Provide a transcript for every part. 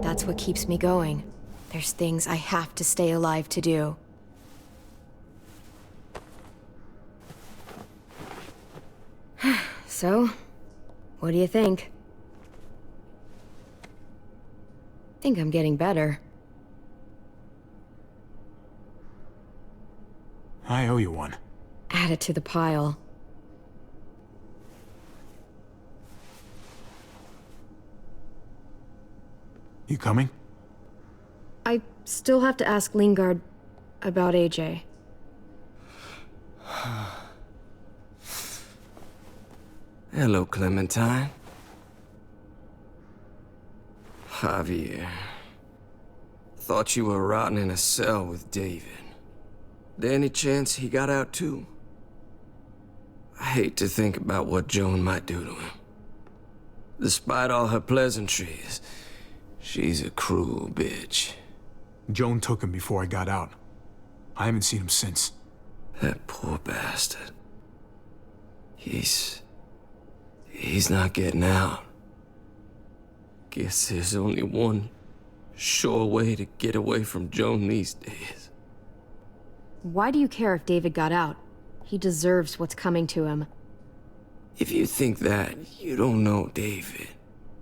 That's what keeps me going. There's things I have to stay alive to do. So, what do you think? Think I'm getting better. I owe you one. Add it to the pile. You coming? I still have to ask Lingard about AJ. Hello, Clementine. Javier. Thought you were rotting in a cell with David. There any chance he got out too? I hate to think about what Joan might do to him. Despite all her pleasantries, she's a cruel bitch. Joan took him before I got out. I haven't seen him since. That poor bastard. He's not getting out. Guess there's only one sure way to get away from Joan these days. Why do you care if David got out? He deserves what's coming to him. If you think that, you don't know David.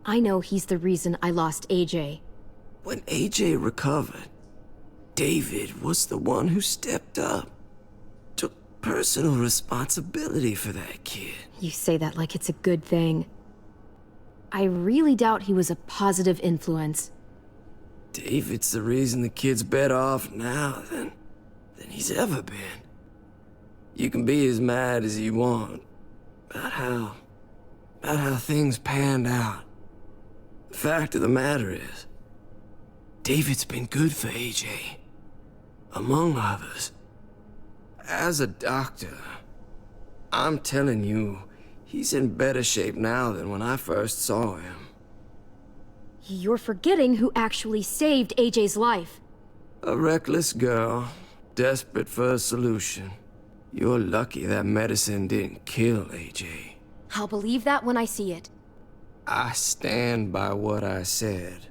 I know he's the reason I lost AJ. When AJ recovered, David was the one who stepped up. Took personal responsibility for that kid. You say that like it's a good thing. I really doubt he was a positive influence. David's the reason the kid's better off now than he's ever been. You can be as mad as you want about how things panned out. The fact of the matter is, David's been good for AJ, among others. As a doctor, I'm telling you, he's in better shape now than when I first saw him. You're forgetting who actually saved AJ's life. A reckless girl, desperate for a solution. You're lucky that medicine didn't kill AJ. I'll believe that when I see it. I stand by what I said.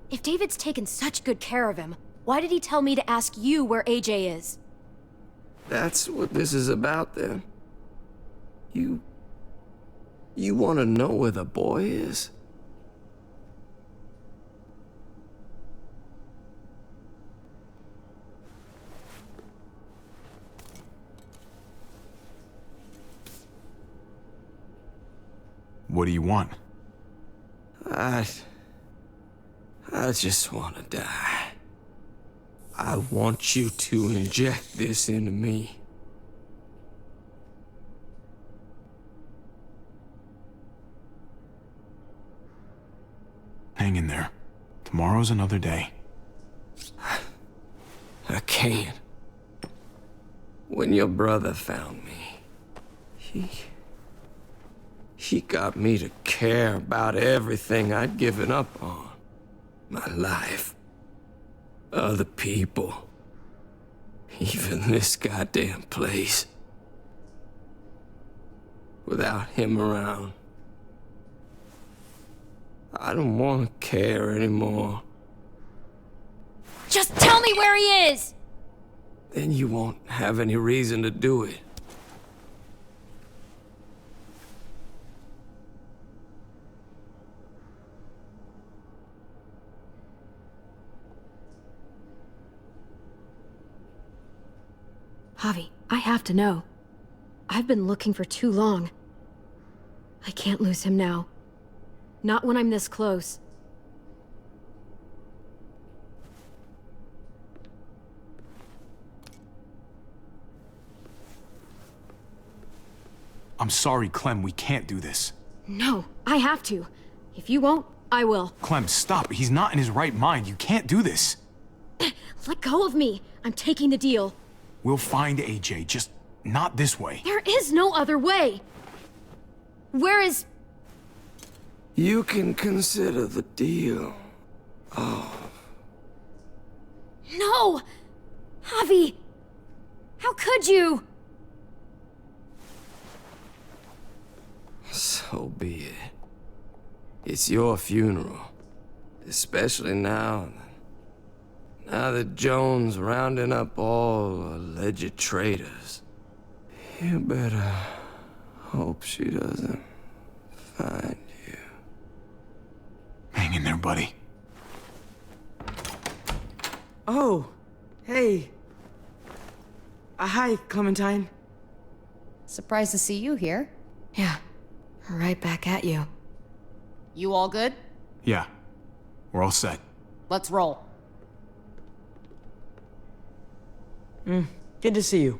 If David's taken such good care of him, why did he tell me to ask you where AJ is? That's what this is about, then. You want to know where the boy is? What do you want? I just want to die. I want you to inject this into me. Hang in there. Tomorrow's another day. I can't. When your brother found me, he got me to care about everything I'd given up on. My life. Other people. Even this goddamn place. Without him around, I don't want to care anymore. Just tell me where he is! Then you won't have any reason to do it. Javi, I have to know. I've been looking for too long. I can't lose him now. Not when I'm this close. I'm sorry, Clem, we can't do this. No, I have to. If you won't, I will. Clem, stop. He's not in his right mind. You can't do this. Let go of me. I'm taking the deal. We'll find AJ, just not this way. There is no other way. Where is... You can consider the deal. Oh. No! Javi! How could you? So be it. It's your funeral. Especially now that Joan's rounding up all alleged traitors. You better hope she doesn't find you. Hang in there, buddy. Oh, hey. Hi, Clementine. Surprised to see you here. Yeah, right back at you. You all good? Yeah, we're all set. Let's roll. Good to see you.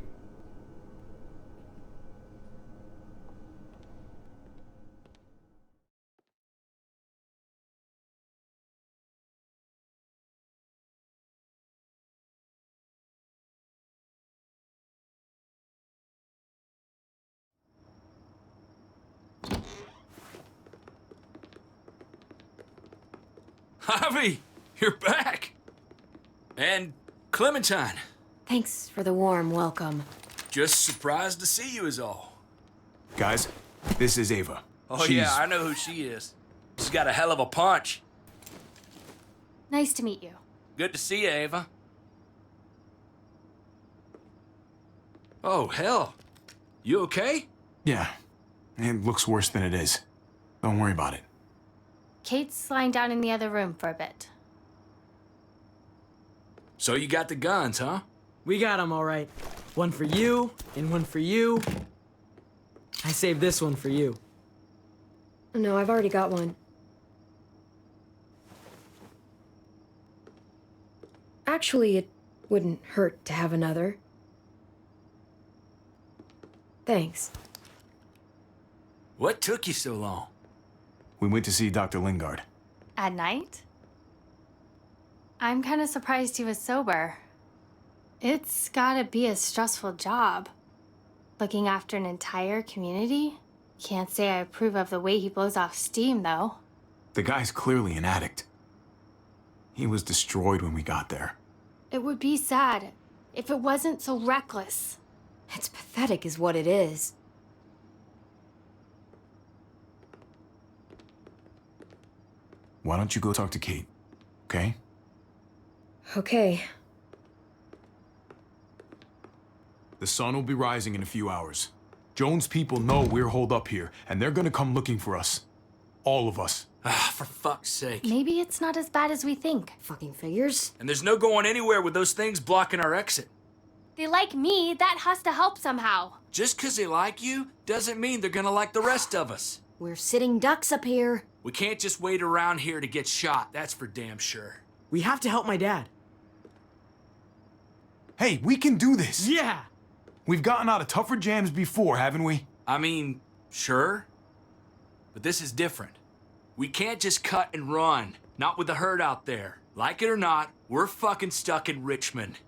Javi, you're back! And Clementine. Thanks for the warm welcome. Just surprised to see you is all. Guys, this is Ava. Oh yeah, I know who she is. She's got a hell of a punch. Nice to meet you. Good to see you, Ava. Oh, hell. You okay? Yeah, it looks worse than it is. Don't worry about it. Kate's lying down in the other room for a bit. So you got the guns, huh? We got them all right. One for you, and one for you. I saved this one for you. No, I've already got one. Actually, it wouldn't hurt to have another. Thanks. What took you so long? We went to see Dr. Lingard. At night? I'm kind of surprised he was sober. It's gotta be a stressful job. Looking after an entire community? Can't say I approve of the way he blows off steam, though. The guy's clearly an addict. He was destroyed when we got there. It would be sad if it wasn't so reckless. It's pathetic is what it is. Why don't you go talk to Kate, okay? Okay. The sun will be rising in a few hours. Joan's people know we're holed up here, and they're gonna come looking for us. All of us. Ah, for fuck's sake. Maybe it's not as bad as we think. Fucking figures. And there's no going anywhere with those things blocking our exit. They like me, that has to help somehow. Just 'cause they like you doesn't mean they're gonna like the rest of us. We're sitting ducks up here. We can't just wait around here to get shot, that's for damn sure. We have to help my dad. Hey, we can do this! Yeah! We've gotten out of tougher jams before, haven't we? I mean, sure. But this is different. We can't just cut and run. Not with the herd out there. Like it or not, we're fucking stuck in Richmond.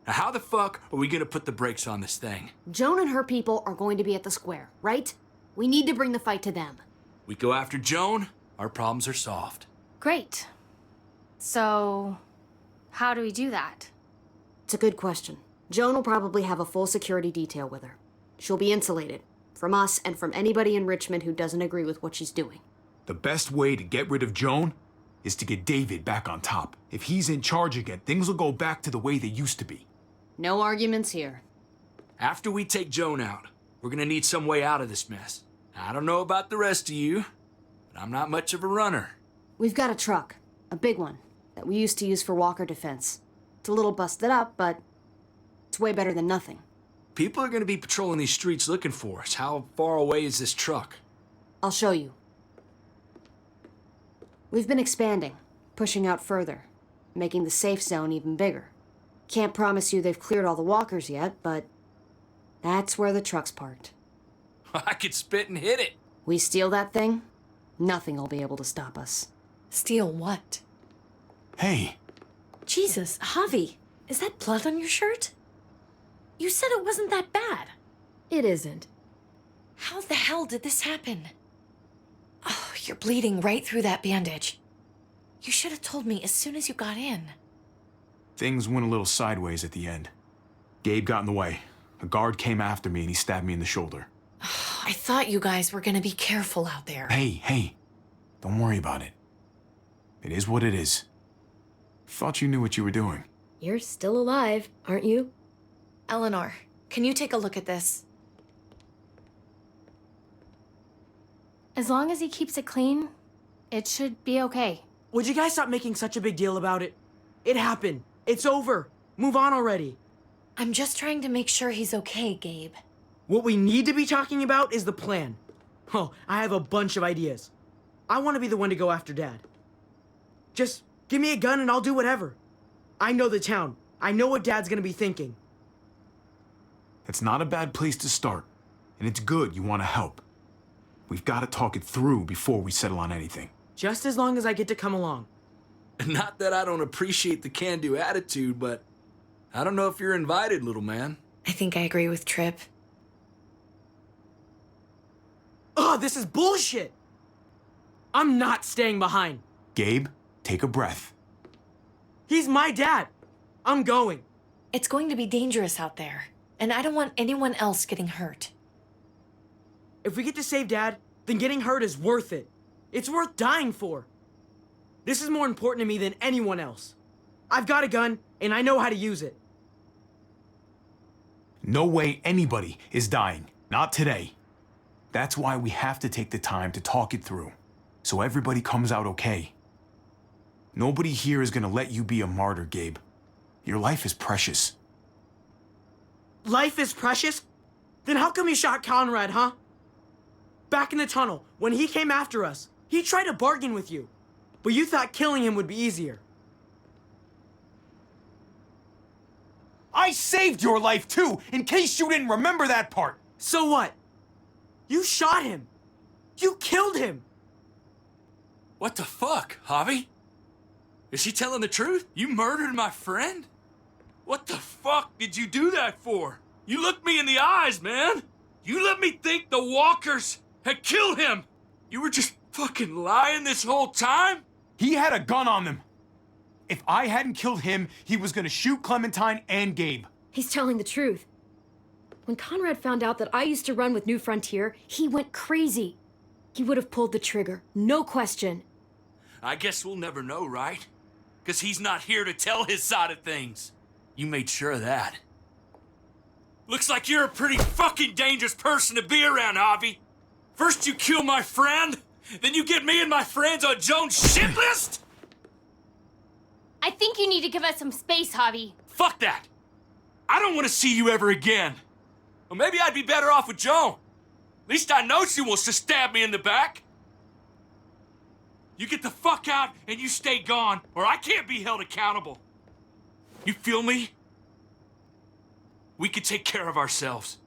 Now how the fuck are we gonna put the brakes on this thing? Joan and her people are going to be at the square, right? We need to bring the fight to them. We go after Joan, our problems are solved. Great. So, how do we do that? It's a good question. Joan will probably have a full security detail with her. She'll be insulated. From us and from anybody in Richmond who doesn't agree with what she's doing. The best way to get rid of Joan is to get David back on top. If he's in charge again, things will go back to the way they used to be. No arguments here. After we take Joan out, we're gonna need some way out of this mess. I don't know about the rest of you, but I'm not much of a runner. We've got a truck. A big one. That we used to use for walker defense. It's a little busted up, but it's way better than nothing. People are gonna be patrolling these streets looking for us. How far away is this truck? I'll show you. We've been expanding, pushing out further, making the safe zone even bigger. Can't promise you they've cleared all the walkers yet, but that's where the truck's parked. I could spit and hit it. We steal that thing, nothing will be able to stop us. Steal what? Hey, Jesus, Javi, is that blood on your shirt? You said it wasn't that bad. It isn't. How the hell did this happen? Oh, you're bleeding right through that bandage. You should have told me as soon as you got in. things went a little sideways at the end. Gabe got in the way. A guard came after me and he stabbed me in the shoulder. I thought you guys were gonna be careful out there. Hey, don't worry about it. It is what it is. Thought you knew what you were doing. You're still alive, aren't you? Eleanor, can you take a look at this? As long as he keeps it clean, it should be okay. Would you guys stop making such a big deal about it? It happened. It's over. Move on already. I'm just trying to make sure he's okay, Gabe. What we need to be talking about is the plan. Oh, I have a bunch of ideas. I want to be the one to go after Dad. Just give me a gun and I'll do whatever. I know the town. I know what Dad's gonna be thinking. It's not a bad place to start, and it's good you want to help. We've got to talk it through before we settle on anything. Just as long as I get to come along. Not that I don't appreciate the can-do attitude, but I don't know if you're invited, little man. I think I agree with Tripp. Ugh, this is bullshit! I'm not staying behind. Gabe, take a breath. He's my dad. I'm going. It's going to be dangerous out there, and I don't want anyone else getting hurt. If we get to save Dad, then getting hurt is worth it. It's worth dying for. This is more important to me than anyone else. I've got a gun, and I know how to use it. No way anybody is dying. Not today. That's why we have to take the time to talk it through, so everybody comes out okay. Nobody here is gonna let you be a martyr, Gabe. Your life is precious. Life is precious? Then how come you shot Conrad, huh? Back in the tunnel, when he came after us, he tried to bargain with you. But you thought killing him would be easier. I saved your life too, in case you didn't remember that part. So what? You shot him. You killed him. What the fuck, Javi? Is she telling the truth? You murdered my friend? What the fuck did you do that for? You looked me in the eyes, man. You let me think the walkers had killed him. You were just fucking lying this whole time? He had a gun on them. If I hadn't killed him, he was gonna shoot Clementine and Gabe. He's telling the truth. When Conrad found out that I used to run with New Frontier, he went crazy. He would have pulled the trigger, no question. I guess we'll never know, right? Because he's not here to tell his side of things. You made sure of that. Looks like you're a pretty fucking dangerous person to be around, Javi. First you kill my friend, then you get me and my friends on Jones' shit list? I think you need to give us some space, Javi. Fuck that. I don't want to see you ever again. Well, maybe I'd be better off with Joan. At least I know she wants to stab me in the back. You get the fuck out and you stay gone, or I can't be held accountable. You feel me? We could take care of ourselves.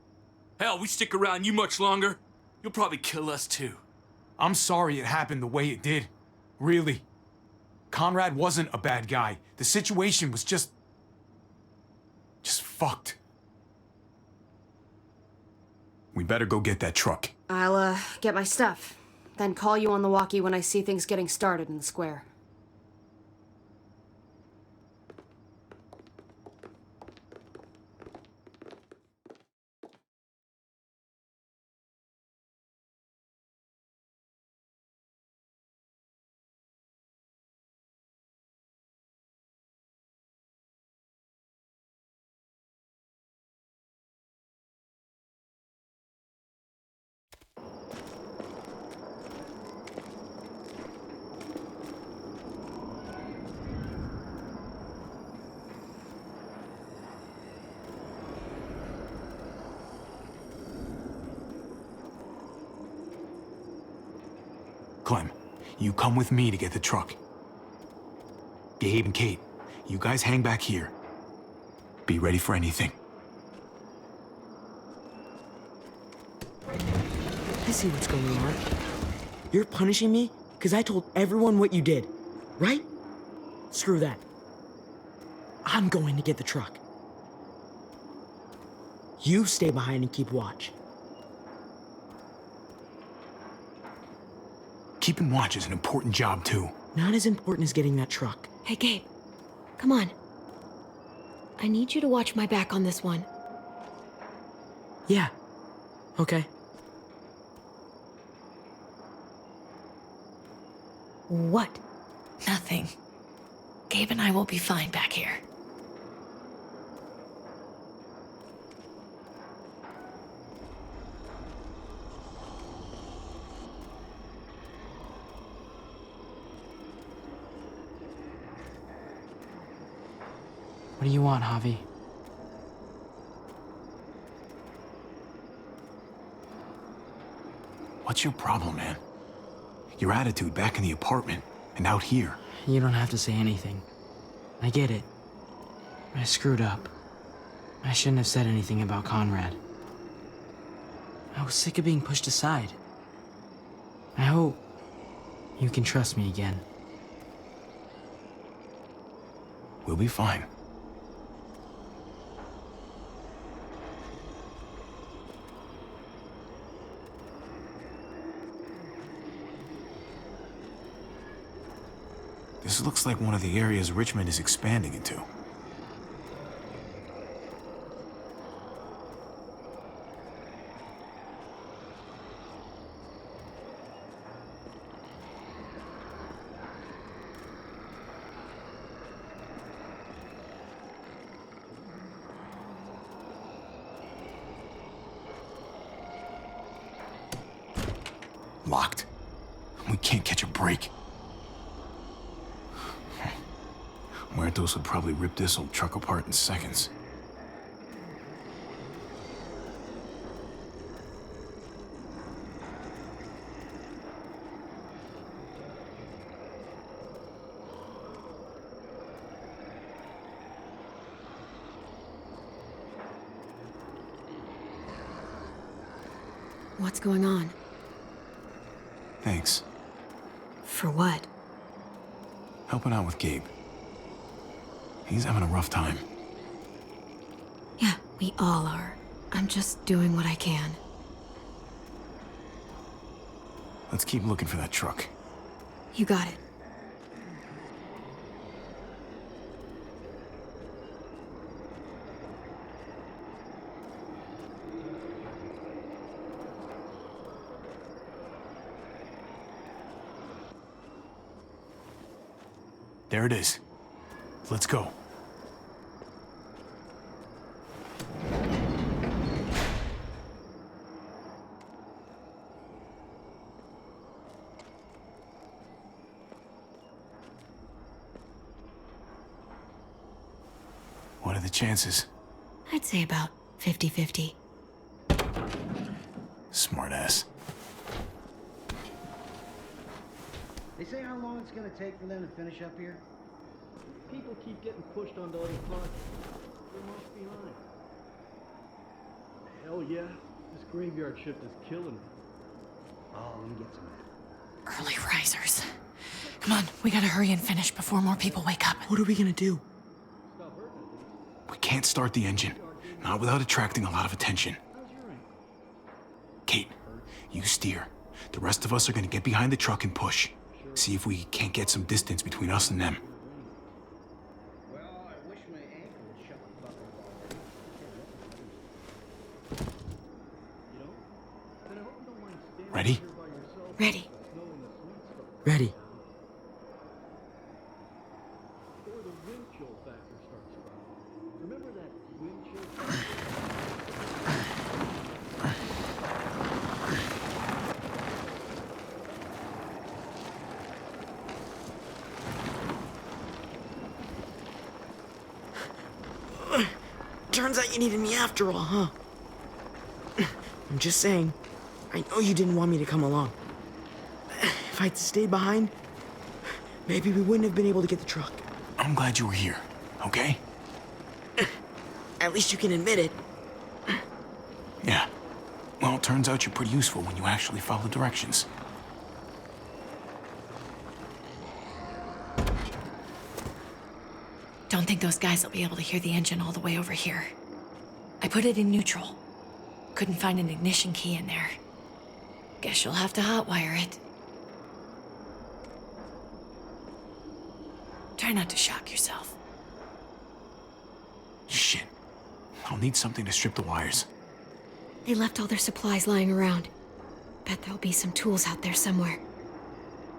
Hell, we stick around you much longer, you'll probably kill us too. I'm sorry it happened the way it did. Really. Conrad wasn't a bad guy. The situation was just fucked. We better go get that truck. I'll, get my stuff. Then call you on the walkie when I see things getting started in the square. Clem, you come with me to get the truck. Gabe and Kate, you guys hang back here. Be ready for anything. I see what's going on. You're punishing me because I told everyone what you did, right? Screw that. I'm going to get the truck. You stay behind and keep watch. Keeping watch is an important job, too. Not as important as getting that truck. Hey, Gabe. Come on. I need you to watch my back on this one. Yeah. Okay. What? Nothing. Gabe and I will be fine back here. What do you want, Javi? What's your problem, man? Your attitude back in the apartment and out here. You don't have to say anything. I get it. I screwed up. I shouldn't have said anything about Conrad. I was sick of being pushed aside. I hope you can trust me again. We'll be fine. This looks like one of the areas Richmond is expanding into. Locked. We can't catch a break. Muertos would probably rip this old truck apart in seconds. What's going on? Thanks. For what? Helping out with Gabe. He's having a rough time. Yeah, we all are. I'm just doing what I can. Let's keep looking for that truck. You got it. There it is. Let's go. What are the chances? I'd say about 50-50. Smartass. They say how long it's gonna take for them to finish up here? People keep getting pushed onto other projects. They're left behind. Hell yeah. This graveyard shift is killing me. Oh, let me get some of that. Early risers. Come on, we gotta hurry and finish before more people wake up. What are we gonna do? We can't start the engine. Not without attracting a lot of attention. Kate, you steer. The rest of us are gonna get behind the truck and push. See if we can't get some distance between us and them. Well, I wish my ankle would shut the fuck up already. Ready? Ready. Ready. Or the wind chill factor starts running. Remember that wind chill factor? Turns out you needed me after all, huh? I'm just saying, I know you didn't want me to come along. If I'd stayed behind, maybe we wouldn't have been able to get the truck. I'm glad you were here, okay? At least you can admit it. Yeah. Well, it turns out you're pretty useful when you actually follow directions. Don't think those guys will be able to hear the engine all the way over here. I put it in neutral. Couldn't find an ignition key in there. Guess you'll have to hotwire it. Try not to shock yourself. Shit. I'll need something to strip the wires. They left all their supplies lying around. Bet there'll be some tools out there somewhere.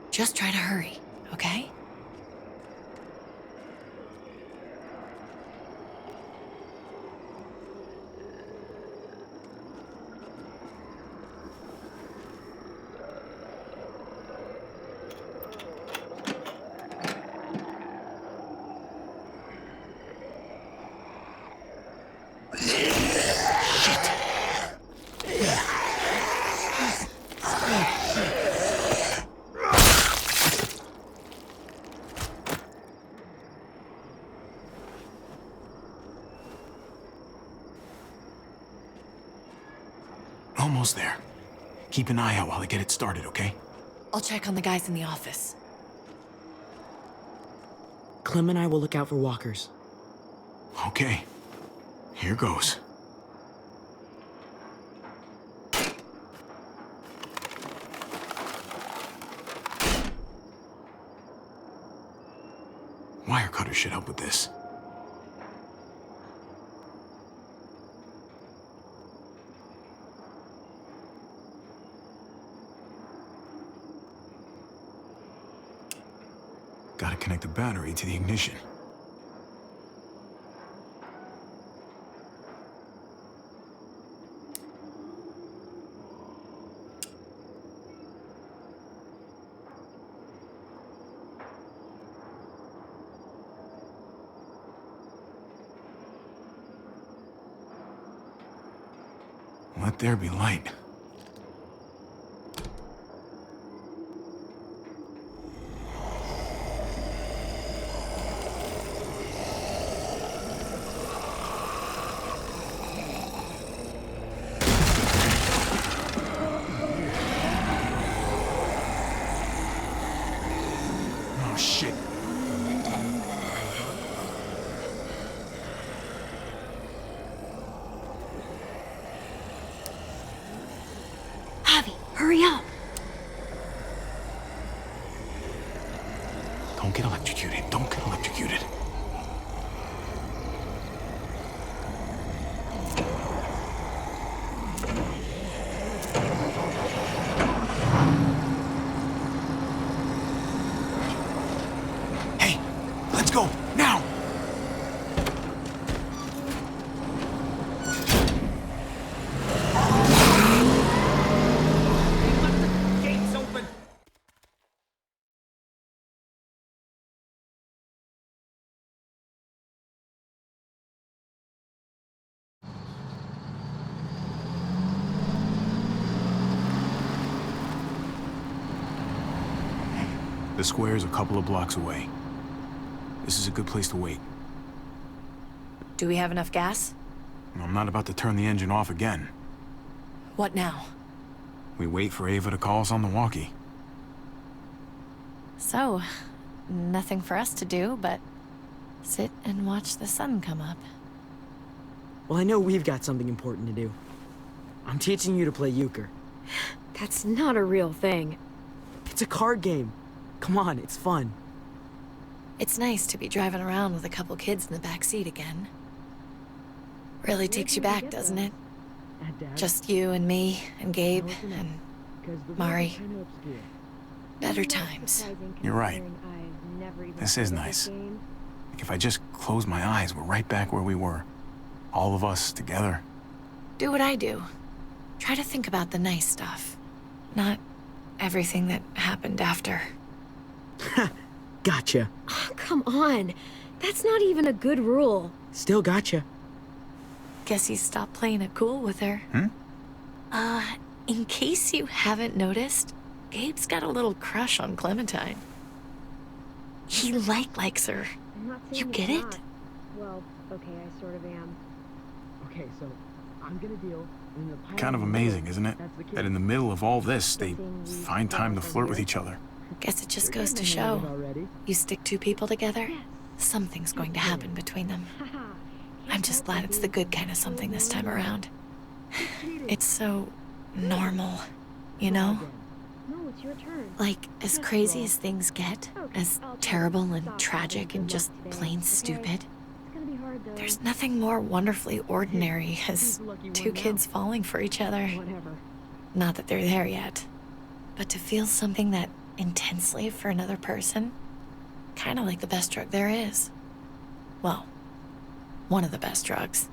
Just try to hurry, okay? Almost there. Keep an eye out while I get it started, okay? I'll check on the guys in the office. Clem and I will look out for walkers. Okay. Here goes. Wire cutter should help with this. Gotta connect the battery to the ignition. Let there be light. Oh, shit. Javi, hurry up. Don't get electrocuted. Don't get electrocuted. Hey, let's go, now! Gates open! The square is a couple of blocks away. This is a good place to wait. Do we have enough gas? I'm not about to turn the engine off again. What now? We wait for Ava to call us on the walkie. So, nothing for us to do but sit and watch the sun come up. Well, I know we've got something important to do. I'm teaching you to play euchre. That's not a real thing. It's a card game. Come on, it's fun. It's nice to be driving around with a couple kids in the back seat again. Really takes you back, doesn't it? Just you and me and Gabe and Mari. Better times. You're right. This is nice. Like if I just close my eyes, we're right back where we were. All of us together. Do what I do. Try to think about the nice stuff. Not everything that happened after. Gotcha. Oh, come on. That's not even a good rule. Still gotcha. Guess he stopped playing it cool with her. In case you haven't noticed, Gabe's got a little crush on Clementine. He likes her. You get it? Well, okay, I sort of am. Okay, so I'm gonna deal. Kind of amazing, isn't it? That in the middle of all this, they find time to flirt with each other. Guess it just goes to show. You stick two people together, something's going to happen between them. I'm just glad it's the good kind of something this time around. It's so normal, you know? No, it's your turn. Like, as crazy as things get, as terrible and tragic and just plain stupid, It's gonna be hard though. there's nothing more wonderfully ordinary as two kids falling for each other. Whatever. Not that they're there yet, but to feel something that intensely for another person, kind of like the best drug there is. Well, one of the best drugs.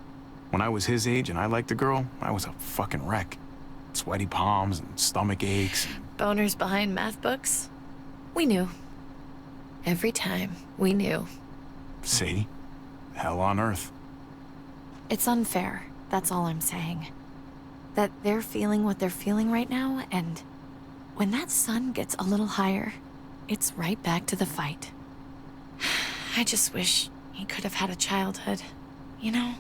When I was his age and I liked a girl, I was a fucking wreck. Sweaty palms and stomach aches. Boners behind math books? We knew. Every time, we knew. See? Hell on earth. It's unfair, that's all I'm saying. That they're feeling what they're feeling right now, and when that sun gets a little higher, it's right back to the fight. I just wish he could have had a childhood, you know?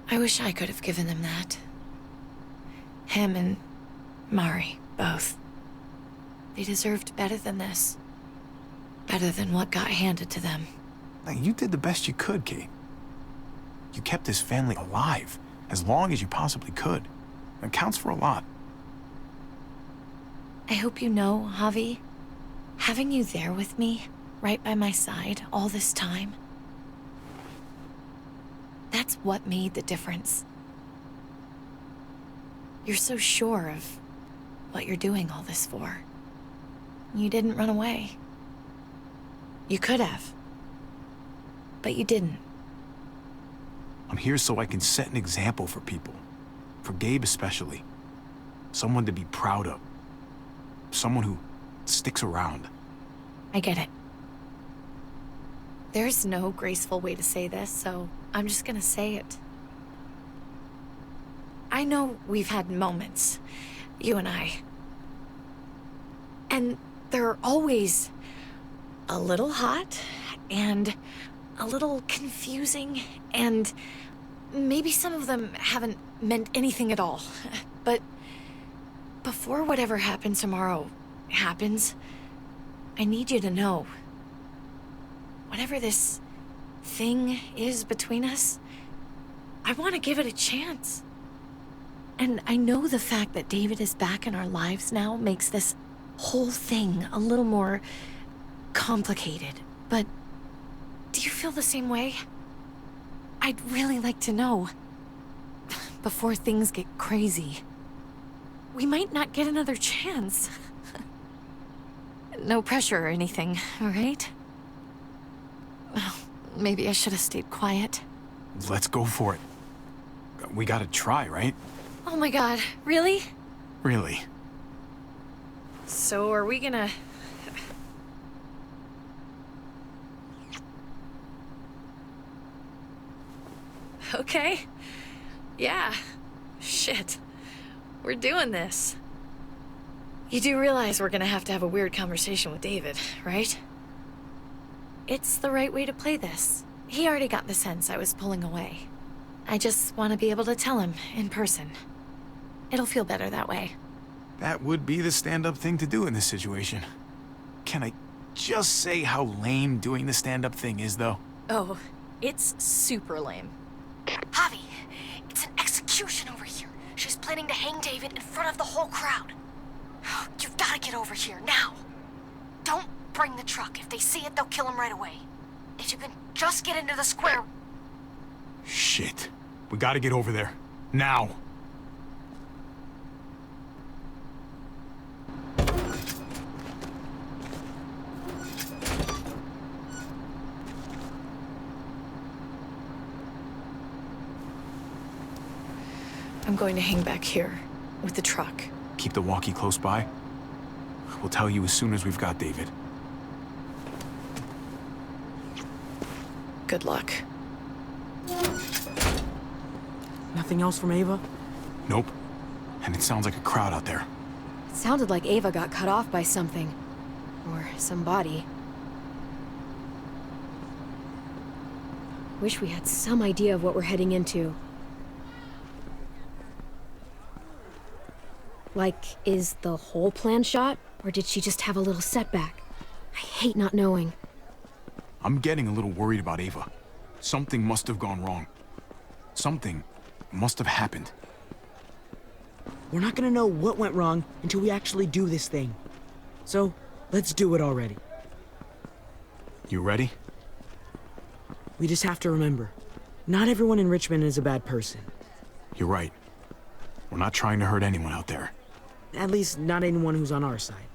I wish I could have given them that. Him and Mari, both. They deserved better than this. Better than what got handed to them. You did the best you could, Kate. You kept this family alive as long as you possibly could. It counts for a lot. I hope you know, Javi, having you there with me, right by my side all this time, that's what made the difference. You're so sure of what you're doing all this for. You didn't run away. You could have, but you didn't. I'm here so I can set an example for people. For Gabe especially. Someone to be proud of. Someone who sticks around. I get it. There's no graceful way to say this, so I'm just gonna say it. I know we've had moments, you and I. And they're always a little hot and a little confusing, and maybe some of them haven't meant anything at all. But before whatever happens tomorrow happens, I need you to know, whatever this thing is between us, I want to give it a chance. And I know the fact that David is back in our lives now makes this whole thing a little more complicated, but do you feel the same way? I'd really like to know, before things get crazy. We might not get another chance. No pressure or anything, all right? Well, maybe I should have stayed quiet. Let's go for it. We gotta try, right? Oh my god, really? Really. So are we gonna... Okay. Yeah. Shit. We're doing this. You do realize we're gonna have to have a weird conversation with David, right? It's the right way to play this. He already got the sense I was pulling away. I just want to be able to tell him in person. It'll feel better that way. That would be the stand-up thing to do in this situation. Can I just say how lame doing the stand-up thing is, though? Oh, it's super lame. Javi, it's an execution over here. She's planning to hang David in front of the whole crowd. You've got to get over here, now. Don't bring the truck. If they see it, they'll kill him right away. If you can just get into the square... Shit. We gotta get over there. Now. I'm going to hang back here with the truck. Keep the walkie close by. We'll tell you as soon as we've got David. Good luck. Nothing else from Ava? Nope. And it sounds like a crowd out there. It sounded like Ava got cut off by something. Or somebody. Wish we had some idea of what we're heading into. Like, is the whole plan shot? Or did she just have a little setback? I hate not knowing. I'm getting a little worried about Ava. Something must have gone wrong. Something must have happened. We're not gonna know what went wrong until we actually do this thing. So, let's do it already. You ready? We just have to remember, not everyone in Richmond is a bad person. You're right. We're not trying to hurt anyone out there. At least not anyone who's on our side.